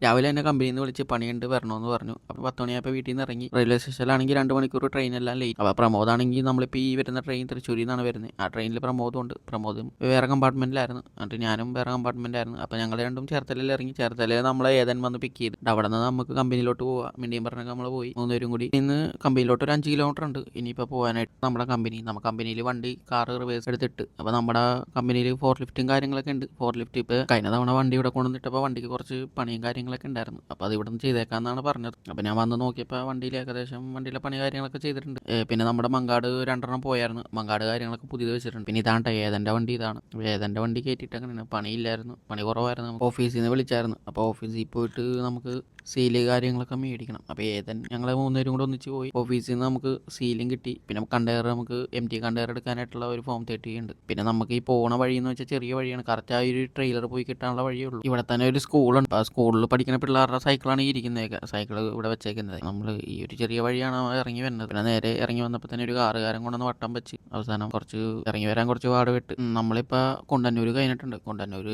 രാവിലെ തന്നെ കമ്പനിയിൽ നിന്ന് വിളിച്ച് പണിയുണ്ട് വരണമെന്ന് പറഞ്ഞു. അപ്പോൾ 10 മണിയായപ്പോൾ വീട്ടിൽ നിന്ന് ഇറങ്ങി. റെയിൽവേ സ്റ്റേഷനിലാണെങ്കിൽ 2 മണിക്കൂർ ട്രെയിനെല്ലാം ലേറ്റ്. അപ്പോൾ പ്രമോദാണെങ്കിൽ നമ്മളിപ്പോൾ ഈ വരുന്ന ട്രെയിൻ തൃശ്ശൂരിൽ നിന്നാണ് വരുന്നത്. ആ ട്രെയിനിൽ പ്രമോദുണ്ട്. പ്രമോദും വേറെ കമ്പാർട്ട്മെൻറ്റിലായിരുന്നു. എന്നിട്ട് ഞാനും വേറെ കമ്പാർട്ട്മെൻറ്റായിരുന്നു. അപ്പോൾ ഞങ്ങൾ രണ്ടും ചേർത്തലയിൽ ഇറങ്ങി. ചേർത്തലയിൽ നമ്മളെ ഏതൻ വന്ന് പിക്ക് ചെയ്ത് അവിടെ നിന്ന് നമുക്ക് കമ്പനിയിലോട്ട് പോവാം. മിണ്ടിയും പറഞ്ഞൊക്കെ നമ്മൾ പോയി 3 പേരും കൂടി. ഇന്ന് കമ്പനിയിലോട്ട് ഒരു 5 കിലോമീറ്റർ ഉണ്ട് ഇനിയിപ്പോൾ പോകാനായിട്ട്. നമ്മുടെ കമ്പനിയിൽ വണ്ടി കാറ് റിവേഴ്സ് എടുത്തിട്ട്, അപ്പോൾ നമ്മുടെ കമ്പനിയിൽ ഫോർ ലിഫ്റ്റും കാര്യങ്ങളൊക്കെ ഉണ്ട്. ഫോർ ലിഫ്റ്റ് ഇപ്പോൾ കഴിഞ്ഞ തവണ വണ്ടി ഇവിടെ കൊണ്ടുവന്നിട്ടപ്പോൾ വണ്ടിക്ക് കുറച്ച് പണിയും കാര്യങ്ങളൊക്കെ ഉണ്ടായിരുന്നു. അപ്പോൾ അത് ഇവിടെ നിന്ന് ചെയ്തേക്കാമെന്നാണ് പറഞ്ഞത്. അപ്പോൾ ഞാൻ വന്ന് നോക്കിയപ്പോൾ വണ്ടിയിലെ പണി കാര്യങ്ങളൊക്കെ ചെയ്തിട്ടുണ്ട്. പിന്നെ നമ്മുടെ മങ്കാട് 2 പോയായിരുന്നു. മങ്കാട് കാര്യങ്ങളൊക്കെ പുതിയത് വെച്ചിട്ടുണ്ട്. പിന്നെ ഇതാണ് ഏതൻ്റെ വണ്ടി. ഇതാണ് ഏതൻ്റെ വണ്ടി കയറ്റിയിട്ട് അങ്ങനെയാണ്. പണിയില്ലായിരുന്നു, പണി കുറവായിരുന്നു. നമുക്ക് ഓഫീസിൽ നിന്ന് വിളിച്ചായിരുന്നു. അപ്പോൾ ഓഫീസിൽ പോയിട്ട് നമുക്ക് സീല് കാര്യങ്ങളൊക്കെ മേടിക്കണം. അപ്പോൾ ഞങ്ങൾ 3 പേരും കൂടെ ഒന്നിച്ച് പോയി. ഓഫീസിൽ നിന്ന് നമുക്ക് സീലും കിട്ടി. പിന്നെ നമുക്ക് MT കണ്ടെയ്നർ എടുക്കാനായിട്ടുള്ള ഒരു ഫോം 30 ഉണ്ട്. പിന്നെ നമുക്ക് ഈ പോണ വഴി എന്ന് വെച്ചാൽ ചെറിയ വഴിയാണ്. കറക്റ്റ് ആ ഒരു ട്രെയിലർ പോയി കിട്ടാനുള്ള വഴിയേ ഉള്ളൂ. ഇവിടെ തന്നെ ഒരു സ്കൂളുണ്ട്. ആ സ്കൂളിൽ പഠിക്കുന്ന പിള്ളേരുടെ സൈക്കിളാണ് ഈ ഇരിക്കുന്നത്. സൈക്കിൾ ഇവിടെ വെച്ചേക്കുന്നത്. നമ്മൾ ഈ ഒരു ചെറിയ വഴിയാണ് ഇറങ്ങി വരുന്നത്. പിന്നെ നേരെ ഇറങ്ങി വന്നപ്പോൾ തന്നെ ഒരു കാറുകാരൻ കൊണ്ടുവന്ന് വട്ടം വെച്ച് അവസാനം ഇറങ്ങി വരാൻ കുറച്ച് പാട് വിട്ട് നമ്മളിപ്പോൾ കൊണ്ടന്നൂർ കഴിഞ്ഞിട്ടുണ്ട്. കൊണ്ടന്നൂർ